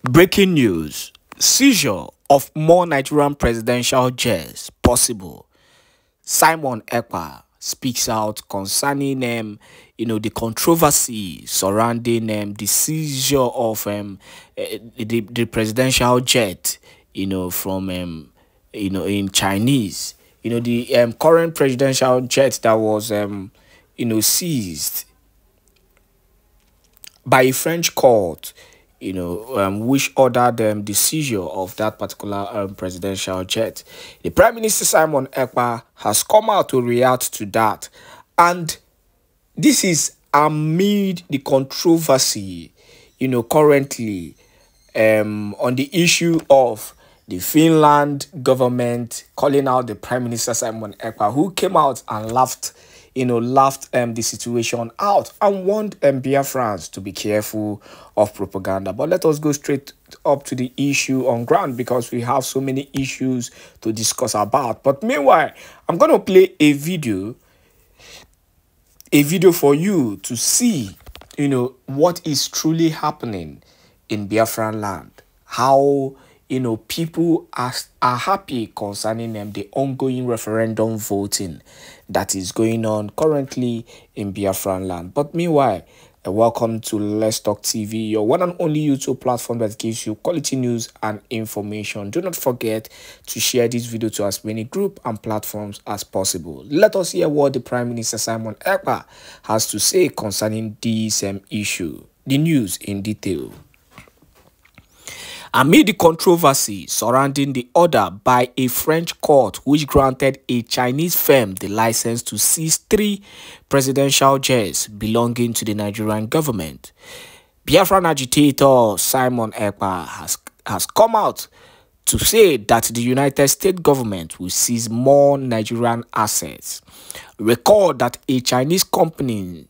Breaking news: seizure of more Nigerian presidential jets possible. Simon Èkpá speaks out concerning the controversy surrounding the seizure of the presidential jet from in Chinese. The current presidential jet that was seized by a French court, which ordered the seizure of that particular presidential jet. The Prime Minister Simon Èkpá has come out to react to that, and this is amid the controversy, currently on the issue of the Finland government calling out the Prime Minister Simon Èkpá, who came out and laughed the situation out and warned Biafrans to be careful of propaganda. But let us go straight up to the issue on ground, because we have so many issues to discuss about. But meanwhile, I'm going to play a video for you to see, what is truly happening in Biafran land. How people are happy concerning the ongoing referendum voting that is going on currently in Biafran land. But meanwhile, welcome to Let's Talk TV, your one and only YouTube platform that gives you quality news and information. Do not forget to share this video to as many groups and platforms as possible. Let us hear what the Prime Minister Simon Èkpá has to say concerning this issue. The news in detail. Amid the controversy surrounding the order by a French court which granted a Chinese firm the license to seize 3 presidential jets belonging to the Nigerian government, Biafran agitator Simon Èkpá has come out to say that the United States government will seize more Nigerian assets. Recall that a Chinese company,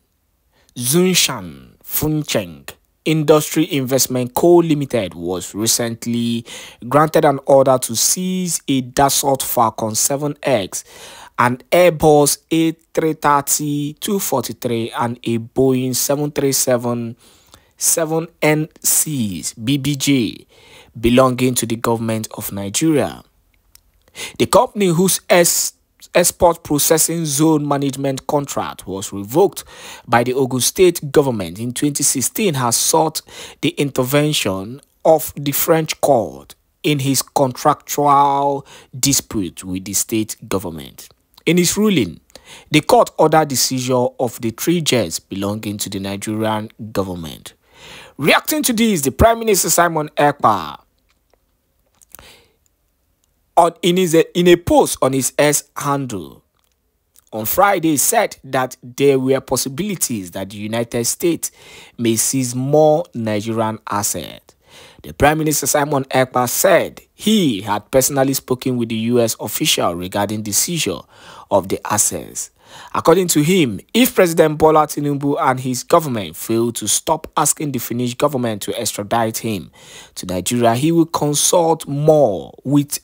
Zhongshan Fucheng Industry Investment Co. Limited, was recently granted an order to seize a Dassault Falcon 7X, an Airbus A330-243, and a Boeing 737-7NCs BBJ belonging to the government of Nigeria. The company, whose export processing zone management contract was revoked by the Ogun State government in 2016, has sought the intervention of the French court in his contractual dispute with the state government. In his ruling, the court ordered the seizure of the 3 jets belonging to the Nigerian government. Reacting to this, the Prime Minister Simon Èkpá, in a post on his X handle on Friday, said that there were possibilities that the United States may seize more Nigerian assets. The Prime Minister Simon Èkpá said he had personally spoken with the U.S. official regarding the seizure of the assets. According to him, if President Bola Tinubu and his government fail to stop asking the Finnish government to extradite him to Nigeria, he will consult more with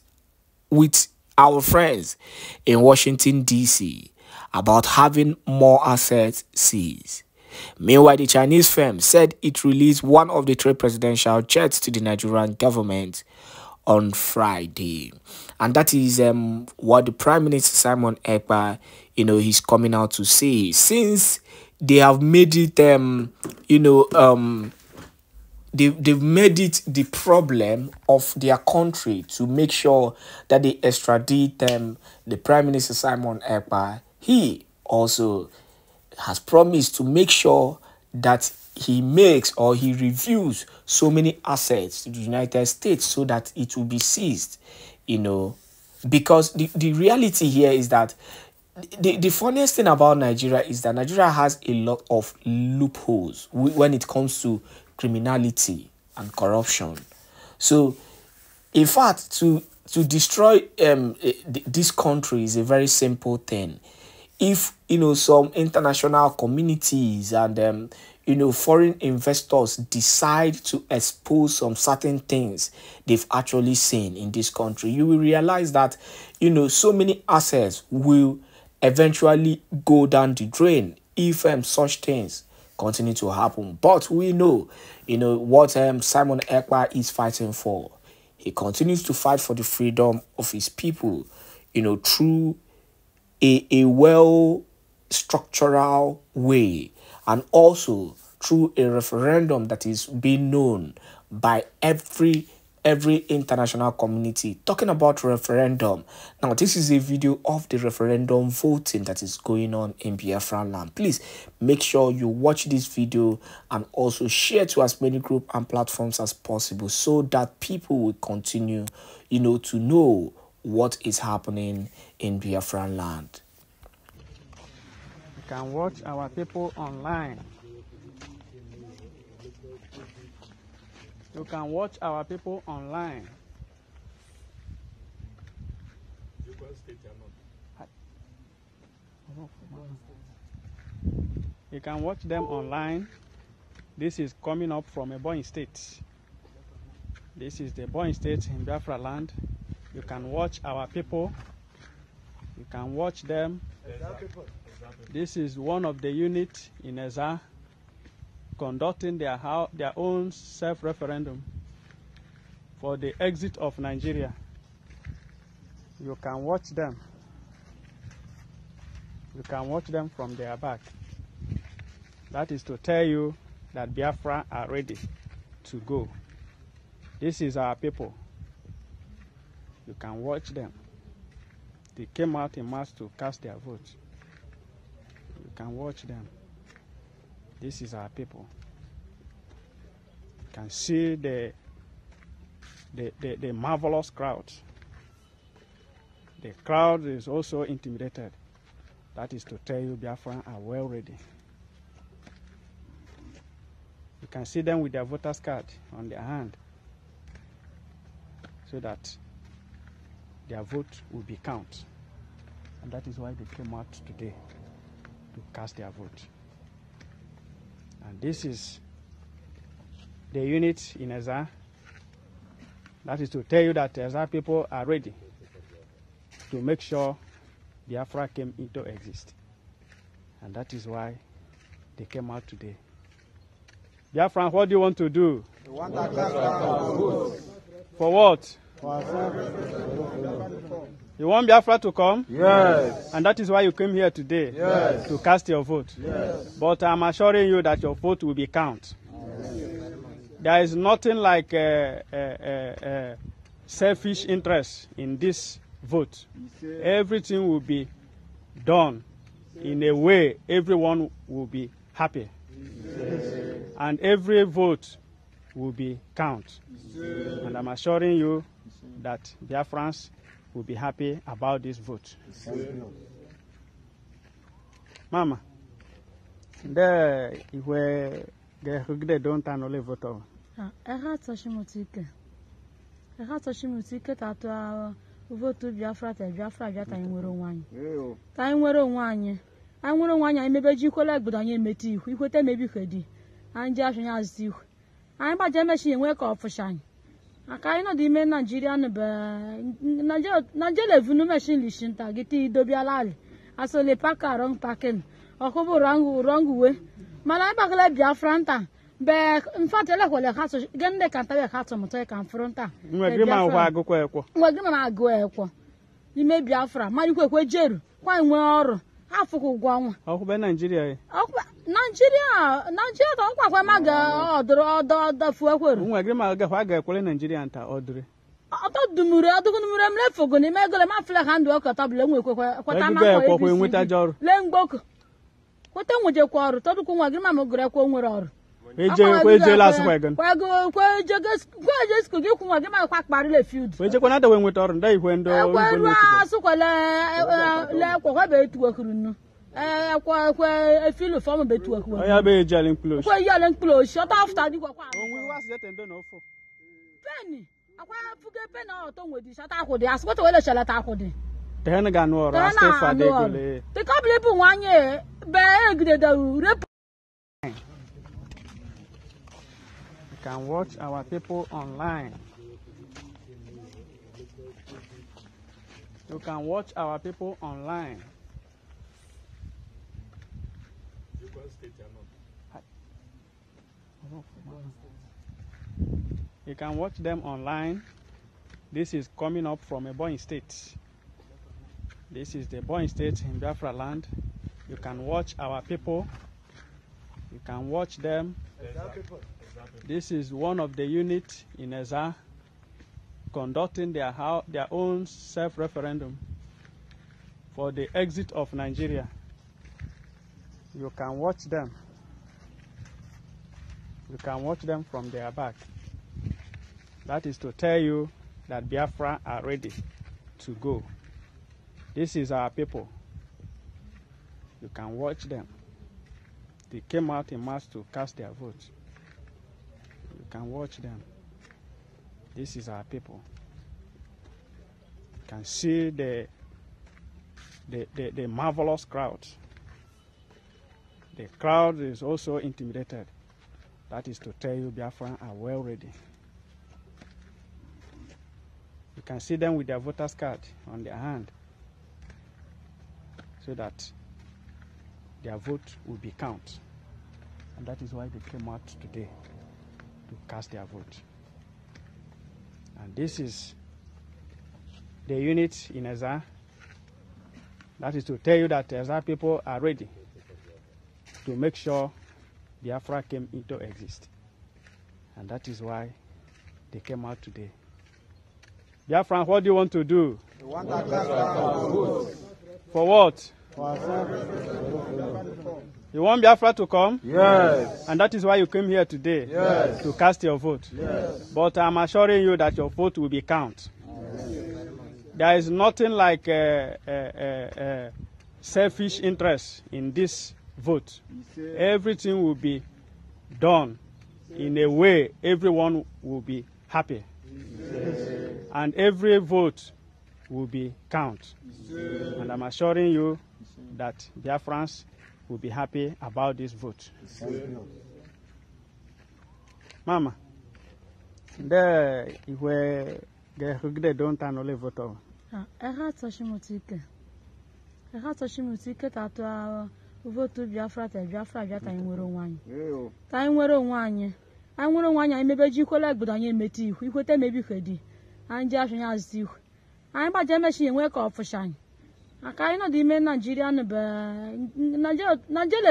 our friends in Washington, D.C. about having more assets seized. Meanwhile, the Chinese firm said it released one of the 3 presidential jets to the Nigerian government on Friday. And that is what the Prime Minister Simon Èkpá, he's coming out to say, since they have made it, they've made it the problem of their country to make sure that they extradite the Prime Minister Simon Èkpá. He also has promised to make sure that he makes or he reviews so many assets to the United States so that it will be seized, because the reality here is that the funniest thing about Nigeria is that Nigeria has a lot of loopholes when it comes to criminality and corruption. So in fact, to destroy this country is a very simple thing. If some international communities and foreign investors decide to expose some certain things they've actually seen in this country, you will realize that so many assets will eventually go down the drain if such things continue to happen. But we know, what Simon Èkpá is fighting for. He continues to fight for the freedom of his people, through a well-structural way, and also through a referendum that is being known by every international community. Talking about referendum, now this is a video of the referendum voting that is going on in Biafra land. Please make sure you watch this video and also share to as many groups and platforms as possible, so that people will continue to know what is happening in Biafra land. You can watch our people online. You can watch our people online. You can watch them online. This is coming up from Ebonyi State. This is the Ebonyi State in Biafra land. You can watch our people. You can watch them. This is one of the units in Eza conducting their own self-referendum for the exit of Nigeria. You can watch them. You can watch them from their back. That is to tell you that Biafra are ready to go. This is our people. You can watch them. They came out in mass to cast their vote. You can watch them. This is our people. You can see the marvelous crowd. The crowd is also intimidated. That is to tell you Biafra are well ready. You can see them with their voter's card on their hand, so that their vote will be counted. And that is why they came out today to cast their vote. And this is the unit in Eza. That is to tell you that Eza people are ready to make sure Biafra came into existence. And that is why they came out today. Biafra, what do you want to do? We want to cast our vote. For what? You want Biafra to come? Yes. And that is why you came here today? Yes. To cast your vote? Yes. But I'm assuring you that your vote will be counted. There is nothing like selfish interest in this vote. Everything will be done in a way everyone will be happy. And every vote will be counted. And I'm assuring you that Biafrans will be happy about this vote. Mama, there where the don't only vote. I had such a motique. I had such a motique that vote to Biafra, Biafra, time were one. Time were one. I want one. I maybe you collect, but I am meti. We would maybe ready. And Josh has you. I'm by the machine wake up for shine. I can't demand Nigerian, Nigeria, no machine listen, targeti dobialal. I saw the packer wrong packing, or cover wrong way. Malabaka Biafranta. But in fact, I like house again. They can't tell a house on take and fronta. We're gonna go. You may Biafra, Marico, Jeru, quite well. Half of one. How about Nigeria? Nigeria, don't quite maga or the forward. Nigeria and order. I thought the Mura, I don't left for going to make a muffler hand work at table what I'm going with a jar. Langbook. What time would you quarter? Total Grandma Greco or last wagon. Where go, where just could you come and get my quack barrel feud? Where's another one with our day when the I feel a form of bed to work. I have a jelly close. Where yelling close, shut off, study what we was yet and don't know for Penny. I forget pen out with the shut out with the ask what will shall attack with it. the Hennigan or the the couple 1 year, bag the rip. You can watch our people online. You can watch our people online. You can watch them online. This is coming up from Ebonyi State. This is the Ebonyi State in Biafra land. You can watch our people. You can watch them. This is one of the units in Eza conducting their own self-referendum for the exit of Nigeria. You can watch them. You can watch them from their back. That is to tell you that Biafra are ready to go. This is our people. You can watch them. They came out in mass to cast their vote. You can watch them. This is our people. You can see the marvelous crowd. The crowd is also intimidated. That is to tell you Biafra are well ready. You can see them with their voter's card on their hand so that their vote will be counted. And that is why they came out today to cast their vote. And this is the unit in Eza. That is to tell you that Eza people are ready to make sure Biafra came into existence. And that is why they came out today. Biafra, what do you want to do? We want to cast our votes. For what? For You want Biafra to come? yes. And that is why you came here today? Yes. To cast your vote? Yes. But I'm assuring you that your vote will be counted. There is nothing like selfish interest in this vote. Everything will be done in a way everyone will be happy. And every vote will be counted. And I'm assuring you that Biafrans will be happy about this vote. Mama, the don't turn only vote. I had such a motique. I had such a motique that vote to Biafra, Biafra, time were one. Time were one. I want one, I may be you collect, but I am met you. We would maybe ready. I'm just as you. I'm a machine work off for shine. I cannot demand Nigerian, Nigeria,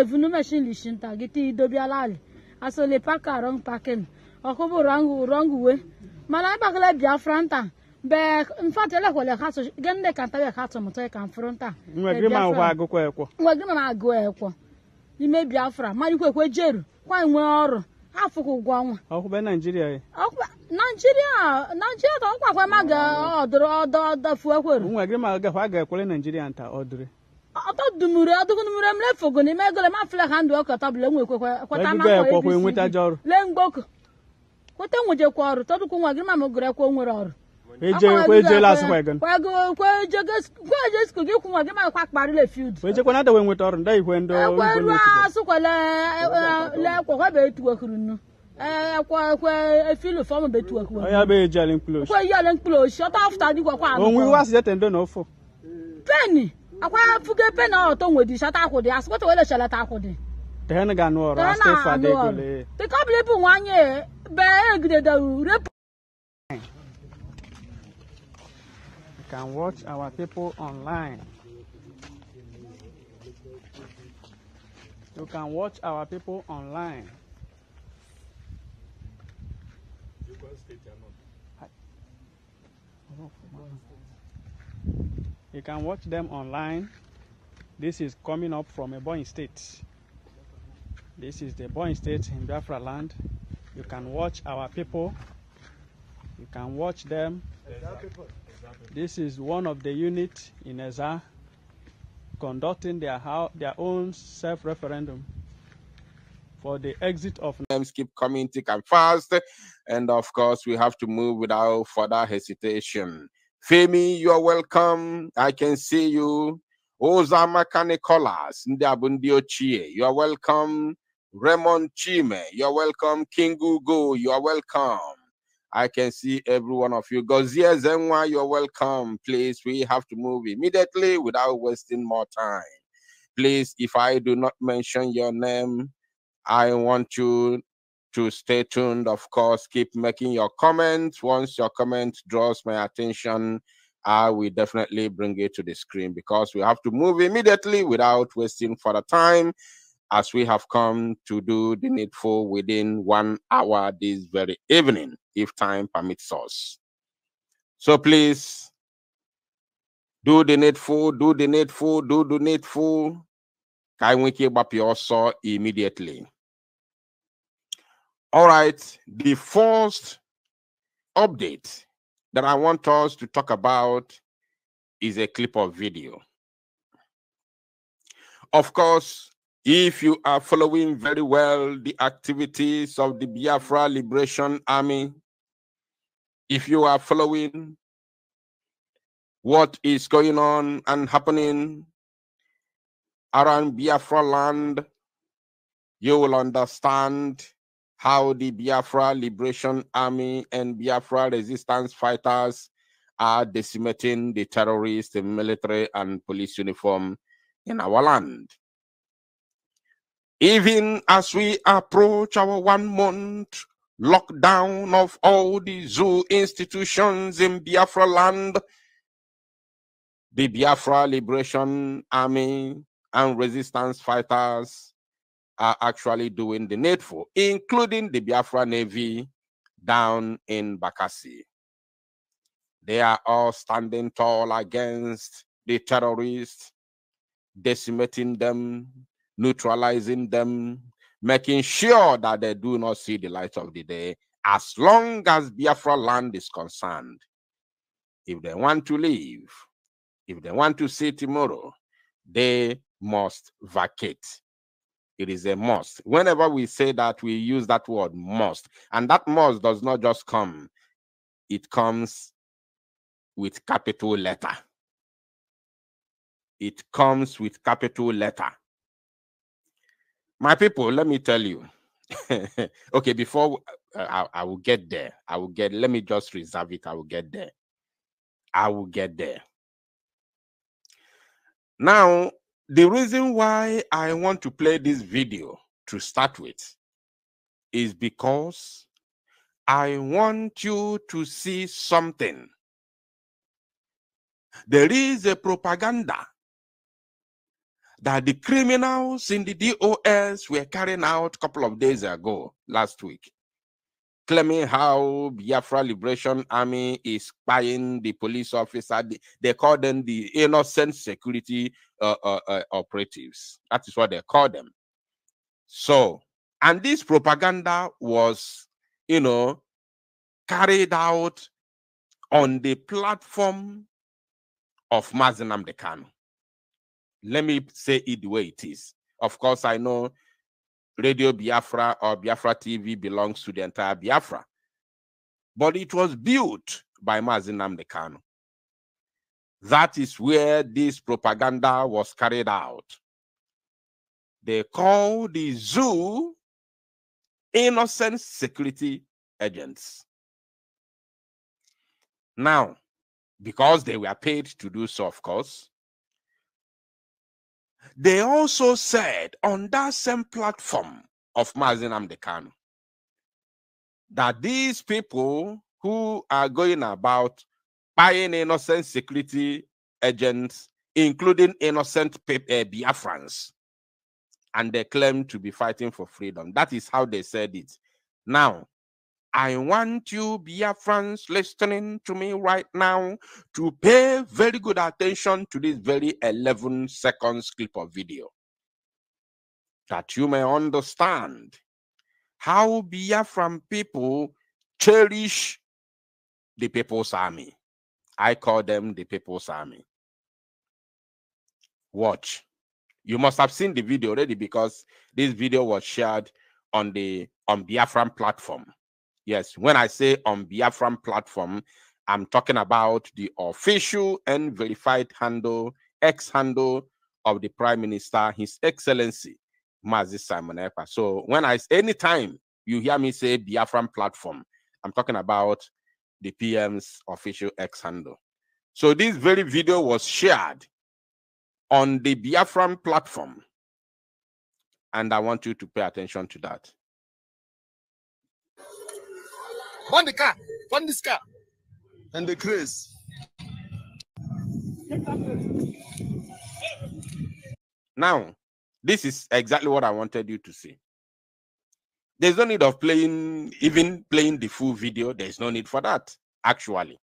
no machine listen, target Dobialal. I saw the packer wrong packing, or cover wrong way. Malabaka Biafranta. But in fact, I will have to get the canter hat on my confronta. We're going to go. You may Biafra, my quick jail. Why more? Half of one. How about Nigeria? Nigeria, don't quite my the forward. My grandma calling Nigeria and order. I thought the Mura, I don't left for going to make a flag hand work at tablet what I'm with a jar. Len book. What then would you quarter? Told my grandma Greco. Where's the last wagon? Where go, where just could you come again my quack barrel feud? Where's another one with our day when the I feel a form of bit work. I have a jelly close. Where yelling close, shut off study what when we was yet and don't know for Penny. I quite forget pen out on with the shut out with the ask what will shall attack with it. the Hennigan or The couple 1 year, bag the rep. You can watch our people online. You can watch our people online. You can watch them online. This is coming up from Ebonyi State. This is the Ebonyi State in Biafra land. You can watch our people. You can watch them. This is one of the units in Eza conducting their own self-referendum for the exit of names keep coming thick and fast, and of course we have to move without further hesitation. Femi, you are welcome. I can see you. Ozama Kanikolas, Ndabundio Chie, you are welcome. Raymond Chime, you are welcome. Kingugo, you are welcome. I can see every one of you. Gozia Zenwa, you're welcome. Please, we have to move immediately without wasting more time. Please, if I do not mention your name, I want you to stay tuned. Of course, keep making your comments. Once your comment draws my attention, I will definitely bring it to the screen, because we have to move immediately without wasting further time, as we have come to do the needful within 1 hour this very evening, if time permits us. So please, do the needful, do the needful, do the needful. Can we keep up your saw immediately? All right, the first update that I want us to talk about is a clip of video. Of course, if you are following very well the activities of the Biafra Liberation Army, if you are following what is going on and happening around Biafra land, you will understand how the Biafra Liberation Army and Biafra resistance fighters are decimating the terrorists in military and police uniform in our land. Even as we approach our 1 month lockdown of all the zoo institutions in Biafra land, the Biafra Liberation Army and resistance fighters are actually doing the needful, including the Biafra Navy down in Bakassi. They are all standing tall against the terrorists, decimating them, neutralizing them, making sure that they do not see the light of the day as long as Biafra land is concerned. If they want to leave, if they want to see tomorrow, they must vacate. It is a must. Whenever we say that, we use that word must. And that must does not just come. It comes with capital letter. It comes with capital letter. My people, let me tell you. Okay, before I will get there. Let me just reserve it. I will get there. I will get there. Now, the reason why I want to play this video to start with is because I want you to see something. There is a propaganda that the criminals in the DOS were carrying out a couple of days ago, last week, claiming how Biafra Liberation Army is spying the police officer. They call them the innocent security operatives. That is what they call them. So, and this propaganda was, carried out on the platform of Mazi Nnamdi Kanu. Let me say it the way it is. Of course, I know Radio Biafra or Biafra TV belongs to the entire Biafra, but it was built by Mazi Nnamdi Kanu. That is where this propaganda was carried out. They call the zoo innocent security agents. Now, because they were paid to do so, of course, they also said on that same platform of Mazi Nnamdi Kanu that these people who are going about buying innocent security agents, including innocent Biafrans, and they claim to be fighting for freedom. That is how they said it. Now, I want you Biafrans listening to me right now to pay very good attention to this very 11 seconds clip of video, that you may understand how Biafran people cherish the People's Army. I call them the People's Army. Watch. You must have seen the video already, because this video was shared on the Biafran platform. Yes, when I say on Biafran platform, I'm talking about the official and verified handle, X handle of the Prime Minister, His Excellency, Mazi Simon Èkpá. So anytime you hear me say Biafran platform, I'm talking about the PM's official X handle. So this very video was shared on the Biafran platform, and I want you to pay attention to that. Burn the car. Burn this car. And the craze. Now, this is exactly what I wanted you to see. There's no need of even playing the full video. There's no need for that, actually.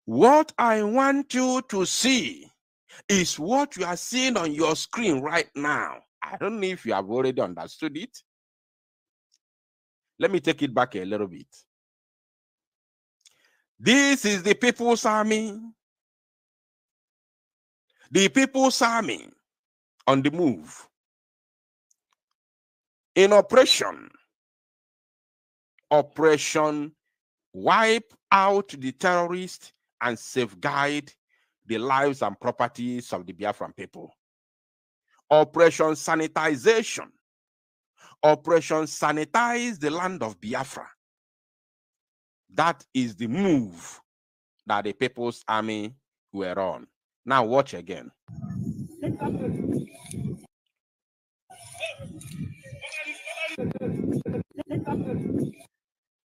What I want you to see is what you are seeing on your screen right now. I don't know if you have already understood it. Let me take it back a little bit. This is the People's Army. The People's Army on the move. In Operation Wipe Out the Terrorists and Safeguard the lives and properties of the Biafran people. Operation Sanitization. Operation Sanitize the Land of Biafra. That is the move that the People's Army were on. Now watch again.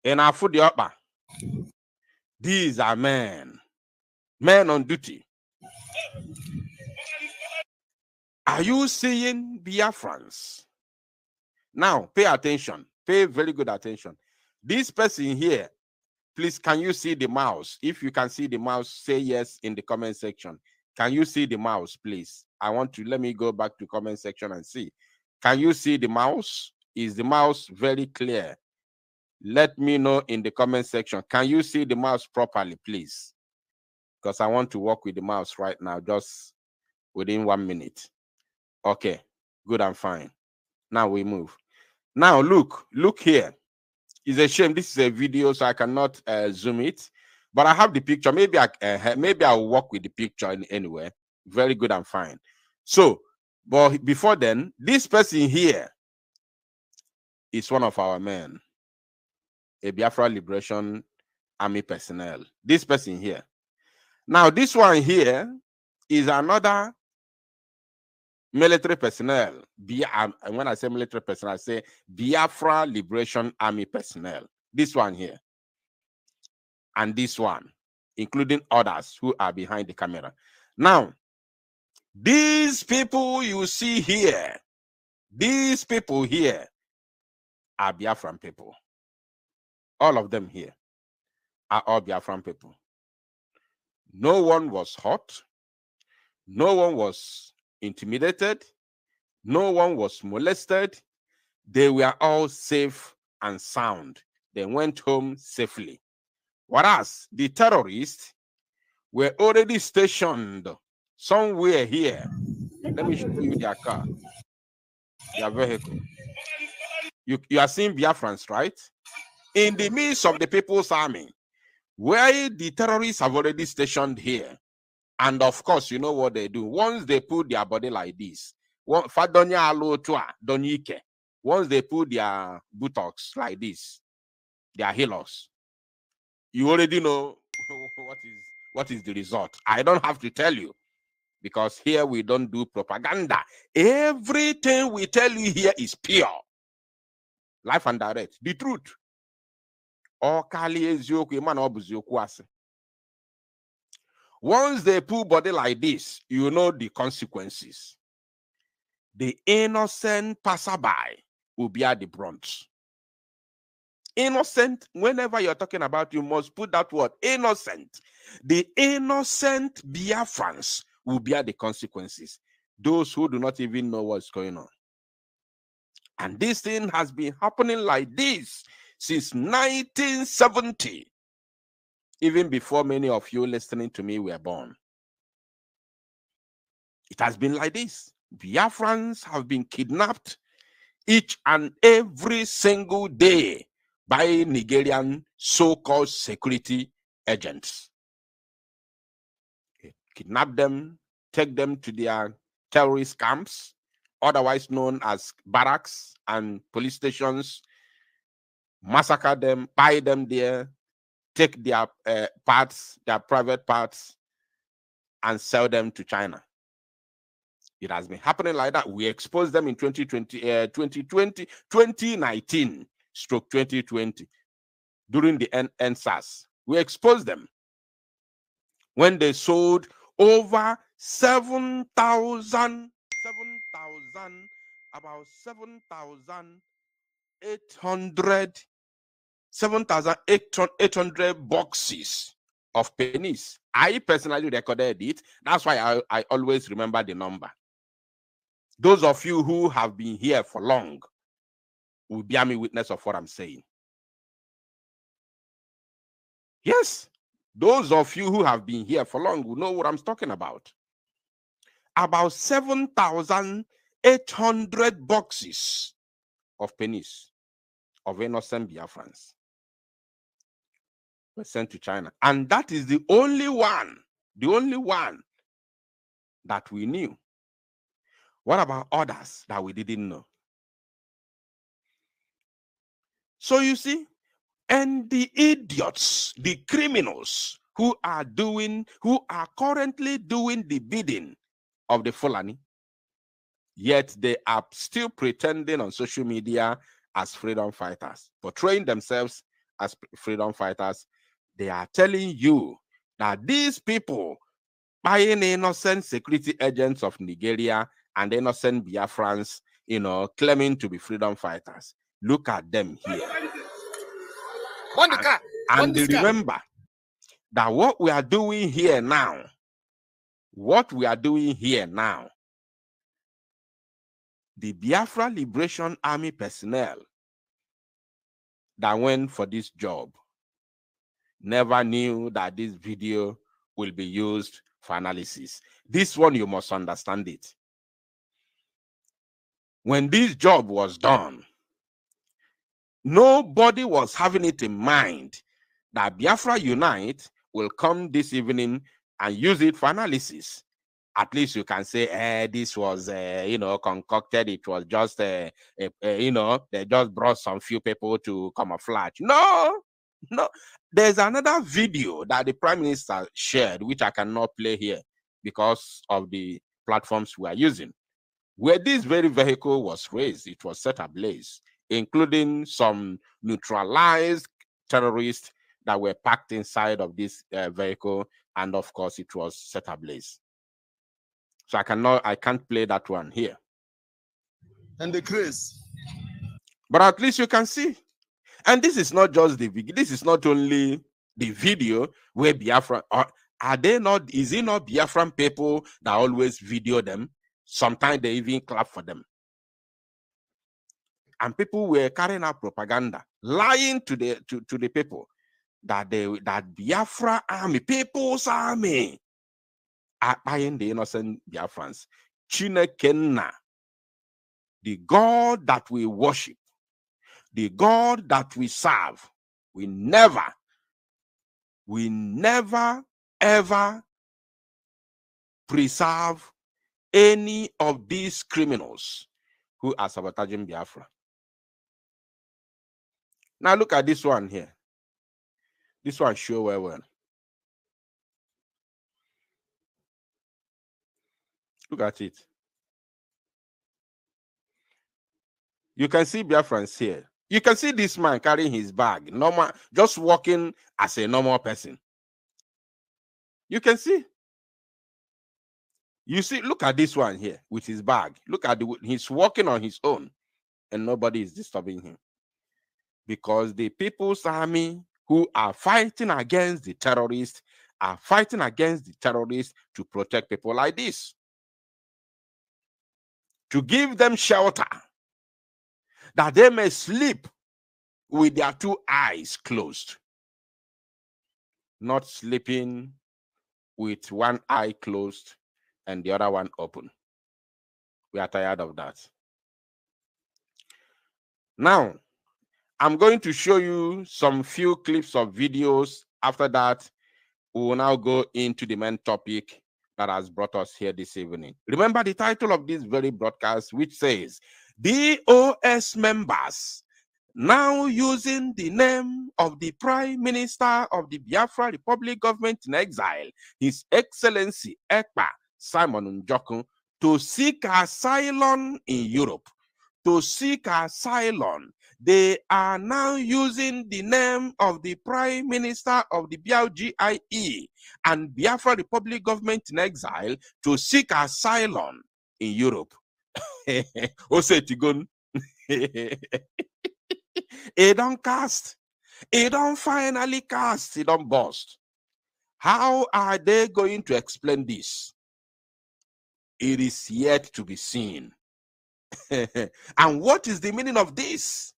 In Afudiopa, these are men on duty. Are you seeing Biafrans? Now, pay attention. Pay very good attention. This person here, please, can you see the mouse? If you can see the mouse, say yes in the comment section. Can you see the mouse, please? Let me go back to comment section and see. Can you see the mouse? Is the mouse very clear? Let me know in the comment section. Can you see the mouse properly, please? Because I want to work with the mouse right now, just within 1 minute. Okay, good and fine. Now we move. Now look here. It's a shame this is a video, so I cannot zoom it. But I have the picture. Maybe I'll work with the picture anyway. Very good and fine. So, but before then, this person here is one of our men, a Biafra Liberation Army personnel. This person here. Now, this one here is another military personnel. And when I say military personnel, I say Biafra Liberation Army personnel. This one here. And this one, including others who are behind the camera. Now, these people you see here, these people here are Biafran people. All of them here are all Biafran people. No one was hurt. No one was intimidated. No one was molested. They were all safe and sound. They went home safely. Whereas the terrorists were already stationed somewhere here. Let me show you their car, their vehicle. You are seeing Biafrans, right? In the midst of the People's Army, where the terrorists have already stationed here. And of course, you know what they do. Once they put their body like this, once they put their buttocks like this, their halos, you already know what is the result. I don't have to tell you, because here we don't do propaganda. Everything we tell you here is pure. Life and direct. The truth. Once they put body like this, you know the consequences. The innocent passerby will be at the brunt. Innocent, whenever you're talking about, you must put that word, innocent. The innocent Biafrans will bear the consequences. Those who do not even know what's going on. And this thing has been happening like this since 1970. Even before many of you listening to me were born. It has been like this. Biafrans have been kidnapped each and every single day by Nigerian so-called security agents. Kidnap them, take them to their terrorist camps, otherwise known as barracks and police stations, massacre them, buy them there, take their parts, their private parts, and sell them to China. It has been happening like that. We exposed them in 2019, stroke 2020. during the NSAS. We exposed them when they sold over 7,800 boxes of pennies. I personally recorded it. That's why I always remember the number. Those of you who have been here for long will bear me witness of what I'm saying. Yes, those of you who have been here for long will know what I'm talking about. About 7,800 boxes of pennies of innocent Biafrans were sent to China. And that is the only one that we knew. What about others that we didn't know? So you see, and the idiots, the criminals who are currently doing the bidding of the Fulani, yet they are still pretending on social media as freedom fighters, portraying themselves as freedom fighters. They are telling you that these people, buying innocent security agents of Nigeria and innocent Biafrans, claiming to be freedom fighters. Look at them here. And they remember that what we are doing here now, the Biafra Liberation Army personnel that went for this job never knew that this video will be used for analysis. This one, you must understand it. When this job was done, nobody was having it in mind that Biafra Unite will come this evening and use it for analysis. At least you can say, this was, concocted. It was just, they just brought some few people to camouflage. No. There's another video that the Prime Minister shared, which I cannot play here because of the platforms we are using, where this very vehicle was raised. It was set ablaze, including some neutralized terrorists that were packed inside of this vehicle, and of course it was set ablaze. So I can't play that one here. And the grace. But at least you can see. And this is not just the video. This is not only the video where Biafra, is it not Biafran people that always video them? Sometimes they even clap for them. And people were carrying out propaganda, lying to the people that Biafra army, people's army, are buying the innocent Biafrans. Chinekenna, the God that we worship, the God that we serve, we never ever preserve any of these criminals who are sabotaging Biafra. Now look at this one here. This one show well. Look at it. You can see Biafrans here. You can see this man carrying his bag, normal, just walking as a normal person. You can see. You see, look at this one here with his bag. Look at he's walking on his own, and nobody is disturbing him. Because the People's Army who are fighting against the terrorists are fighting against the terrorists to protect people like this, to give them shelter, that they may sleep with their two eyes closed, not sleeping with one eye closed and the other one open. We are tired of that. Now, I'm going to show you some few clips of videos. After that, we will now go into the main topic that has brought us here this evening. Remember the title of this very broadcast, which says, DOS members now using the name of the Prime Minister of the Biafra Republic government in exile, His Excellency Èkpá Simon Njoku, to seek asylum in Europe. To seek asylum. they are now using the name of the Prime Minister of the BLGIE and Biafra Republic Government in Exile to seek asylum in Europe. Osetigon. It don't cast. It don't finally cast. It don't bust. How are they going to explain this? It is yet to be seen. And what is the meaning of this?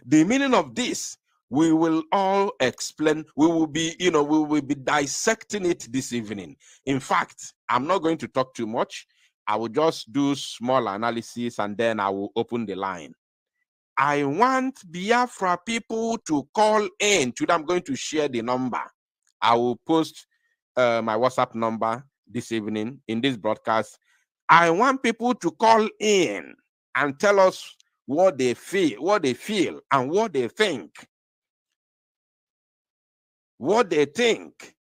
The meaning of this, we will all explain. We will be, we will be dissecting it this evening. In fact, I'm not going to talk too much. I will just do small analysis and then I will open the line. I want Biafra people to call in. Today I'm going to share the number. I will post my WhatsApp number this evening in this broadcast. I want people to call in and tell us what they feel, and what they think. What they think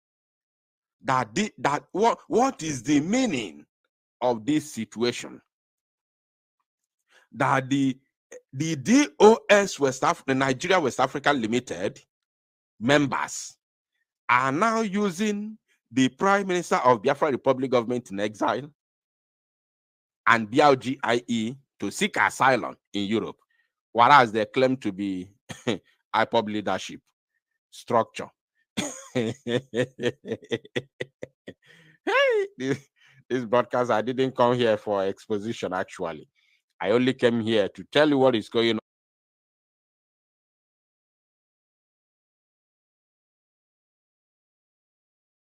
what is the meaning of this situation? That the DOS the Nigeria West Africa Limited members are now using the Prime Minister of Biafra Republic Government in Exile and BLGIE to seek asylum in Europe, whereas they claim to be IPOB leadership structure. Hey, this broadcast, I didn't come here for exposition, actually. I only came here to tell you what is going on.